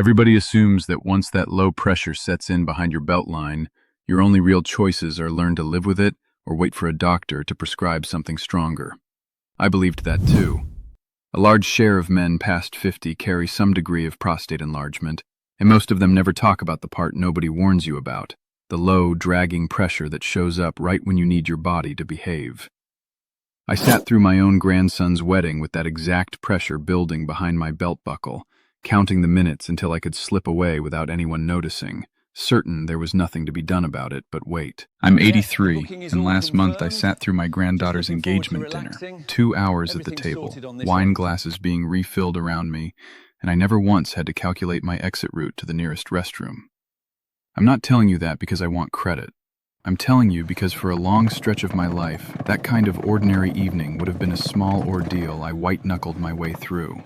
Everybody assumes that once that low pressure sets in behind your belt line, your only real choices are learn to live with it or wait for a doctor to prescribe something stronger. I believed that too. A large share of men past 50 carry some degree of prostate enlargement, and most of them never talk about the part nobody warns you about, the low, dragging pressure that shows up right when you need your body to behave. I sat through my own grandson's wedding with that exact pressure building behind my belt buckle, counting the minutes until I could slip away without anyone noticing, certain there was nothing to be done about it but wait. I'm 83, and last month I sat through my granddaughter's engagement dinner, 2 hours at the table, wine glasses being refilled around me, and I never once had to calculate my exit route to the nearest restroom. I'm not telling you that because I want credit. I'm telling you because for a long stretch of my life, that kind of ordinary evening would have been a small ordeal I white-knuckled my way through.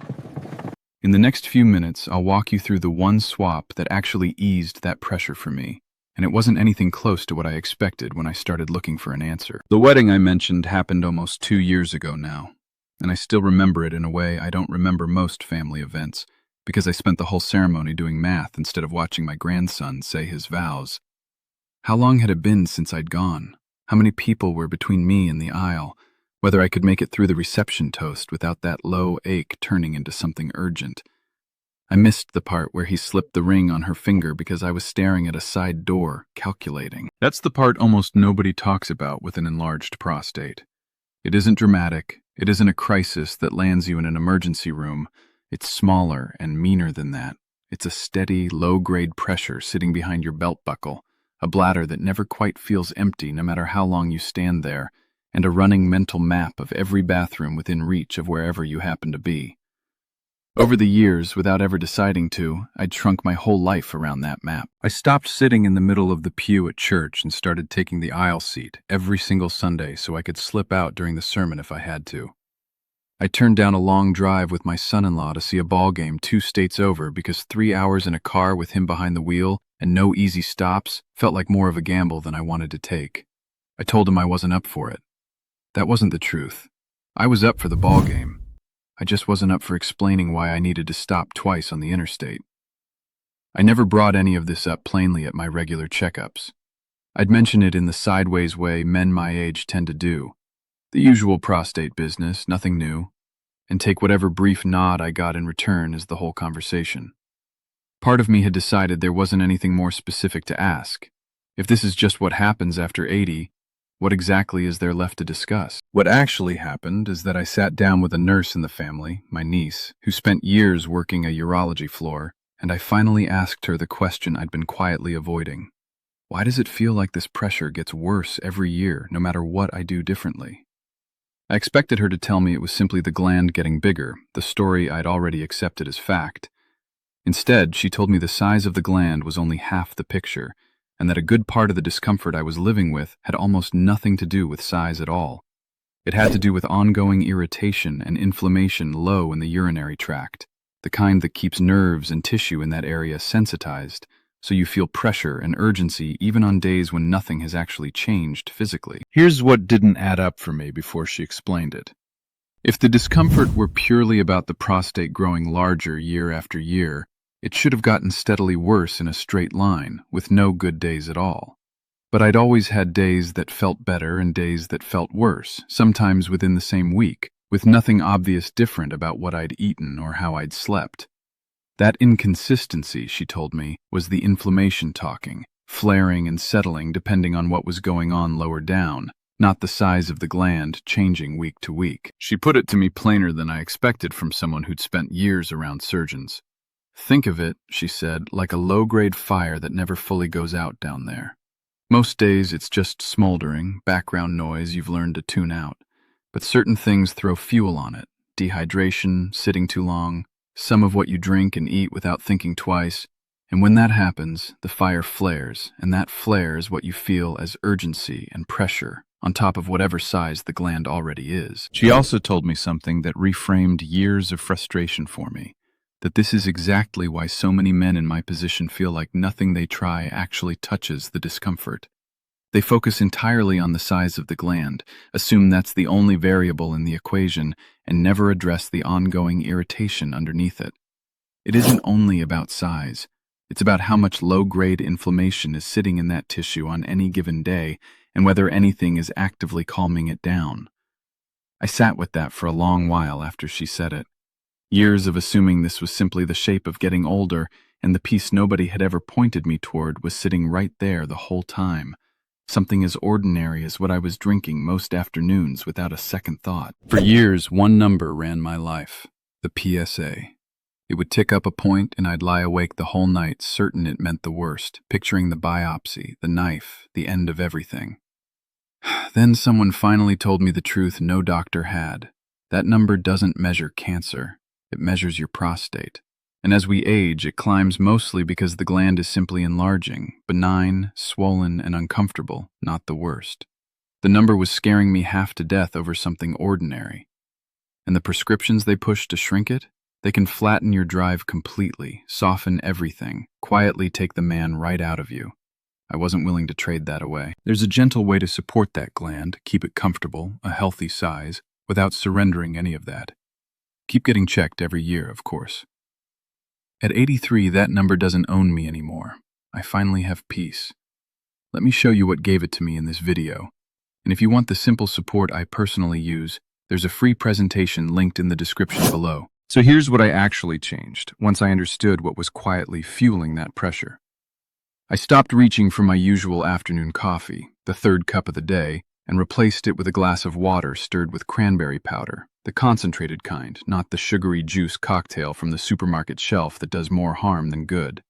In the next few minutes, I'll walk you through the one swap that actually eased that pressure for me, and it wasn't anything close to what I expected when I started looking for an answer. The wedding I mentioned happened almost 2 years ago now, and I still remember it in a way I don't remember most family events, because I spent the whole ceremony doing math instead of watching my grandson say his vows. How long had it been since I'd gone? How many people were between me and the aisle? Whether I could make it through the reception toast without that low ache turning into something urgent. I missed the part where he slipped the ring on her finger because I was staring at a side door, calculating. That's the part almost nobody talks about with an enlarged prostate. It isn't dramatic. It isn't a crisis that lands you in an emergency room. It's smaller and meaner than that. It's a steady, low-grade pressure sitting behind your belt buckle, a bladder that never quite feels empty no matter how long you stand there, and a running mental map of every bathroom within reach of wherever you happen to be. Over the years, without ever deciding to, I'd shrunk my whole life around that map. I stopped sitting in the middle of the pew at church and started taking the aisle seat every single Sunday so I could slip out during the sermon if I had to. I turned down a long drive with my son-in-law to see a ball game 2 states over because 3 hours in a car with him behind the wheel and no easy stops felt like more of a gamble than I wanted to take. I told him I wasn't up for it. That wasn't the truth. I was up for the ball game. I just wasn't up for explaining why I needed to stop twice on the interstate. I never brought any of this up plainly at my regular checkups. I'd mention it in the sideways way men my age tend to do. The usual prostate business, nothing new, and take whatever brief nod I got in return as the whole conversation. Part of me had decided there wasn't anything more specific to ask. If this is just what happens after 80, what exactly is there left to discuss? What actually happened is that I sat down with a nurse in the family, my niece, who spent years working a urology floor, and I finally asked her the question I'd been quietly avoiding. Why does it feel like this pressure gets worse every year, no matter what I do differently? I expected her to tell me it was simply the gland getting bigger, the story I'd already accepted as fact. Instead, she told me the size of the gland was only half the picture, and that a good part of the discomfort I was living with had almost nothing to do with size at all. It had to do with ongoing irritation and inflammation low in the urinary tract, the kind that keeps nerves and tissue in that area sensitized, so you feel pressure and urgency even on days when nothing has actually changed physically. Here's what didn't add up for me before she explained it. If the discomfort were purely about the prostate growing larger year after year, it should have gotten steadily worse in a straight line, with no good days at all. But I'd always had days that felt better and days that felt worse, sometimes within the same week, with nothing obvious different about what I'd eaten or how I'd slept. That inconsistency, she told me, was the inflammation talking, flaring and settling depending on what was going on lower down, not the size of the gland changing week to week. She put it to me plainer than I expected from someone who'd spent years around surgeons. Think of it, she said, like a low-grade fire that never fully goes out down there. Most days it's just smoldering, background noise you've learned to tune out. But certain things throw fuel on it. Dehydration, sitting too long, some of what you drink and eat without thinking twice. And when that happens, the fire flares, and that flare is what you feel as urgency and pressure, on top of whatever size the gland already is. She also told me something that reframed years of frustration for me. That this is exactly why so many men in my position feel like nothing they try actually touches the discomfort. They focus entirely on the size of the gland, assume that's the only variable in the equation, and never address the ongoing irritation underneath it. It isn't only about size. It's about how much low-grade inflammation is sitting in that tissue on any given day and whether anything is actively calming it down. I sat with that for a long while after she said it. Years of assuming this was simply the shape of getting older, and the piece nobody had ever pointed me toward was sitting right there the whole time. Something as ordinary as what I was drinking most afternoons without a second thought. For years, one number ran my life: the PSA. It would tick up a point, and I'd lie awake the whole night, certain it meant the worst, picturing the biopsy, the knife, the end of everything. Then someone finally told me the truth no doctor had. That number doesn't measure cancer. It measures your prostate. And as we age, it climbs mostly because the gland is simply enlarging, benign, swollen, and uncomfortable, not the worst. The number was scaring me half to death over something ordinary. And the prescriptions they push to shrink it? They can flatten your drive completely, soften everything, quietly take the man right out of you. I wasn't willing to trade that away. There's a gentle way to support that gland, keep it comfortable, a healthy size, without surrendering any of that. Keep getting checked every year, of course. At 83, that number doesn't own me anymore. I finally have peace. Let me show you what gave it to me in this video. And if you want the simple support I personally use, there's a free presentation linked in the description below. So here's what I actually changed, once I understood what was quietly fueling that pressure. I stopped reaching for my usual afternoon coffee, the third cup of the day, and replaced it with a glass of water stirred with cranberry powder, the concentrated kind, not the sugary juice cocktail from the supermarket shelf that does more harm than good.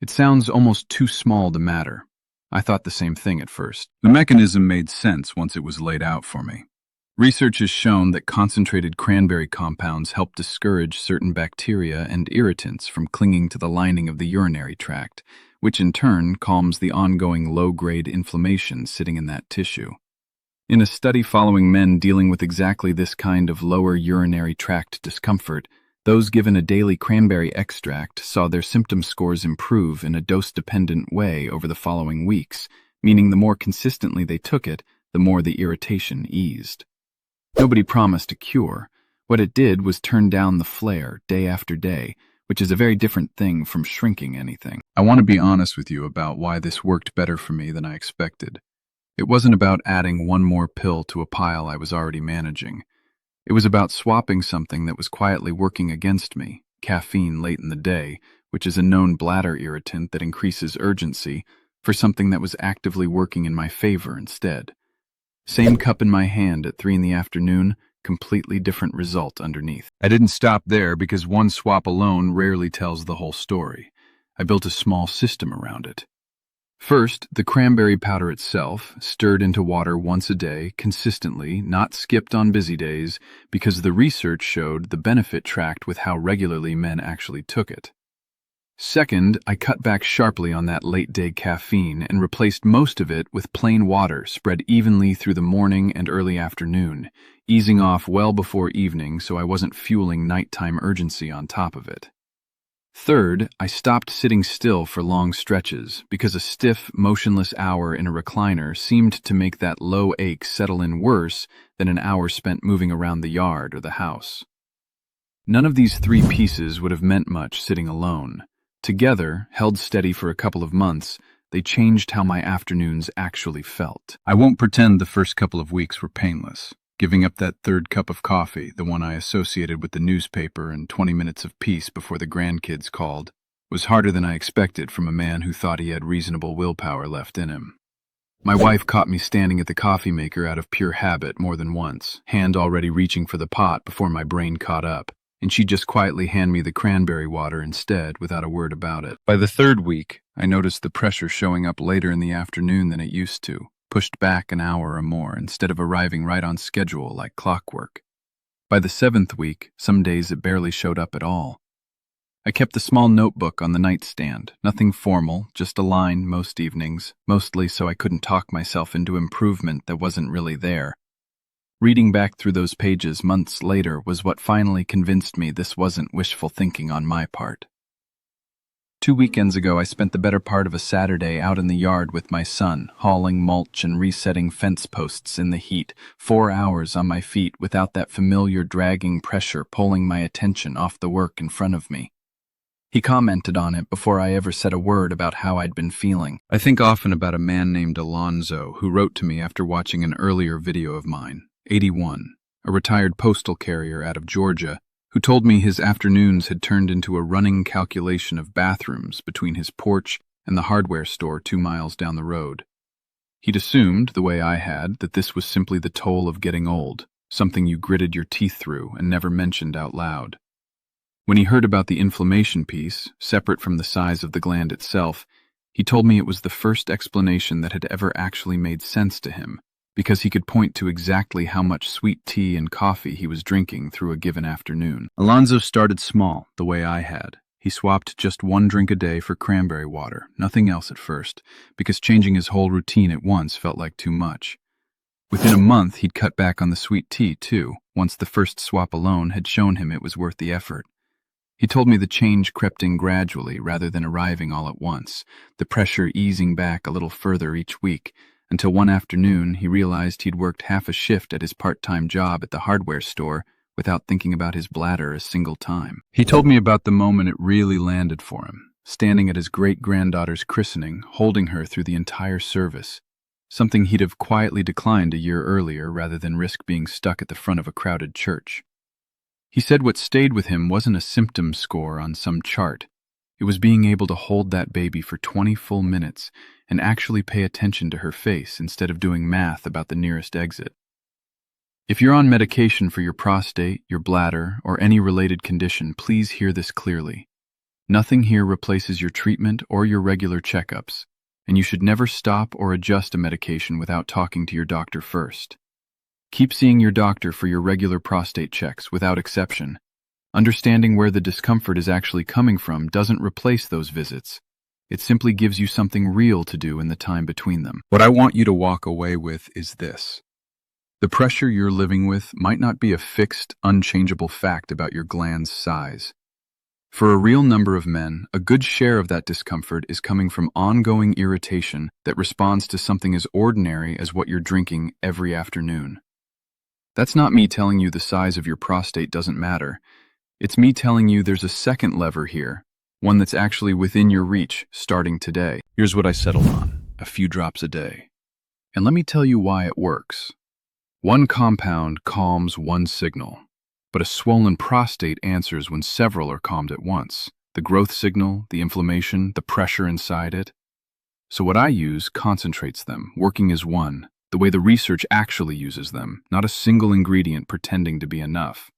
It sounds almost too small to matter. I thought the same thing at first. The mechanism made sense once it was laid out for me. Research has shown that concentrated cranberry compounds help discourage certain bacteria and irritants from clinging to the lining of the urinary tract, which in turn calms the ongoing low-grade inflammation sitting in that tissue. In a study following men dealing with exactly this kind of lower urinary tract discomfort, those given a daily cranberry extract saw their symptom scores improve in a dose-dependent way over the following weeks, meaning the more consistently they took it, the more the irritation eased. Nobody promised a cure. What it did was turn down the flare day after day, which is a very different thing from shrinking anything. I want to be honest with you about why this worked better for me than I expected. It wasn't about adding one more pill to a pile I was already managing. It was about swapping something that was quietly working against me, caffeine late in the day, which is a known bladder irritant that increases urgency, for something that was actively working in my favor instead. Same cup in my hand at 3 in the afternoon, completely different result underneath. I didn't stop there because one swap alone rarely tells the whole story. I built a small system around it. First, the cranberry powder itself, stirred into water once a day, consistently, not skipped on busy days, because the research showed the benefit tracked with how regularly men actually took it. Second, I cut back sharply on that late-day caffeine and replaced most of it with plain water spread evenly through the morning and early afternoon, easing off well before evening so I wasn't fueling nighttime urgency on top of it. Third, I stopped sitting still for long stretches because a stiff, motionless hour in a recliner seemed to make that low ache settle in worse than an hour spent moving around the yard or the house. None of these three pieces would have meant much sitting alone. Together, held steady for a couple of months, they changed how my afternoons actually felt. I won't pretend the first couple of weeks were painless. Giving up that third cup of coffee, the one I associated with the newspaper and 20 minutes of peace before the grandkids called, was harder than I expected from a man who thought he had reasonable willpower left in him. My wife caught me standing at the coffee maker out of pure habit more than once, hand already reaching for the pot before my brain caught up, and she'd just quietly hand me the cranberry water instead without a word about it. By the third week, I noticed the pressure showing up later in the afternoon than it used to, pushed back an hour or more instead of arriving right on schedule like clockwork. By the 7th week, some days it barely showed up at all. I kept the small notebook on the nightstand, nothing formal, just a line most evenings, mostly so I couldn't talk myself into improvement that wasn't really there. Reading back through those pages months later was what finally convinced me this wasn't wishful thinking on my part. 2 weekends ago, I spent the better part of a Saturday out in the yard with my son, hauling mulch and resetting fence posts in the heat, 4 hours on my feet without that familiar dragging pressure pulling my attention off the work in front of me. He commented on it before I ever said a word about how I'd been feeling. I think often about a man named Alonzo who wrote to me after watching an earlier video of mine, 81, a retired postal carrier out of Georgia, who told me his afternoons had turned into a running calculation of bathrooms between his porch and the hardware store 2 miles down the road. He'd assumed, the way I had, that this was simply the toll of getting old, something you gritted your teeth through and never mentioned out loud. When he heard about the inflammation piece, separate from the size of the gland itself, he told me it was the first explanation that had ever actually made sense to him, because he could point to exactly how much sweet tea and coffee he was drinking through a given afternoon. Alonzo started small, the way I had. He swapped just 1 drink a day for cranberry water, nothing else at first, because changing his whole routine at once felt like too much. Within a month, he'd cut back on the sweet tea, too, once the first swap alone had shown him it was worth the effort. He told me the change crept in gradually rather than arriving all at once, the pressure easing back a little further each week, until one afternoon he realized he'd worked half a shift at his part-time job at the hardware store without thinking about his bladder a single time. He told me about the moment it really landed for him, standing at his great-granddaughter's christening, holding her through the entire service, something he'd have quietly declined a year earlier rather than risk being stuck at the front of a crowded church. He said what stayed with him wasn't a symptom score on some chart. It was being able to hold that baby for 20 full minutes and actually pay attention to her face instead of doing math about the nearest exit. If you're on medication for your prostate, your bladder, or any related condition, please hear this clearly. Nothing here replaces your treatment or your regular checkups, and you should never stop or adjust a medication without talking to your doctor first. Keep seeing your doctor for your regular prostate checks without exception. Understanding where the discomfort is actually coming from doesn't replace those visits. It simply gives you something real to do in the time between them. What I want you to walk away with is this. The pressure you're living with might not be a fixed, unchangeable fact about your gland's size. For a real number of men, a good share of that discomfort is coming from ongoing irritation that responds to something as ordinary as what you're drinking every afternoon. That's not me telling you the size of your prostate doesn't matter. It's me telling you there's a second lever here, one that's actually within your reach starting today. Here's what I settled on, a few drops a day. And let me tell you why it works. One compound calms one signal, but a swollen prostate answers when several are calmed at once. The growth signal, the inflammation, the pressure inside it. So what I use concentrates them, working as one, the way the research actually uses them, not a single ingredient pretending to be enough.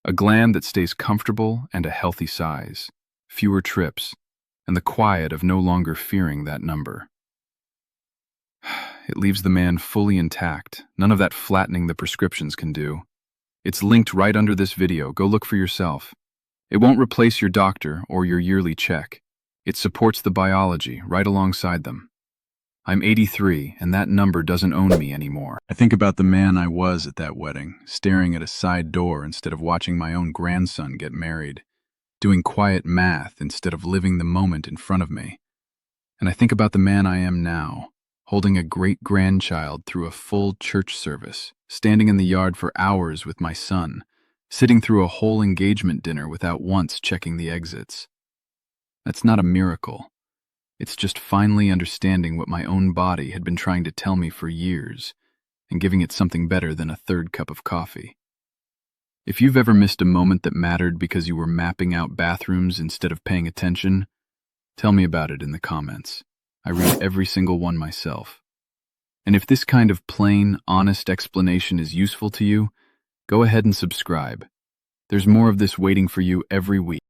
A gland that stays comfortable and a healthy size, fewer trips, and the quiet of no longer fearing that number. It leaves the man fully intact, none of that flattening the prescriptions can do. It's linked right under this video, go look for yourself. It won't replace your doctor or your yearly check. It supports the biology right alongside them. I'm 83, and that number doesn't own me anymore. I think about the man I was at that wedding, staring at a side door instead of watching my own grandson get married, doing quiet math instead of living the moment in front of me. And I think about the man I am now, holding a great-grandchild through a full church service, standing in the yard for hours with my son, sitting through a whole engagement dinner without once checking the exits. That's not a miracle. It's just finally understanding what my own body had been trying to tell me for years and giving it something better than a third cup of coffee. If you've ever missed a moment that mattered because you were mapping out bathrooms instead of paying attention, tell me about it in the comments. I read every single one myself. And if this kind of plain, honest explanation is useful to you, go ahead and subscribe. There's more of this waiting for you every week.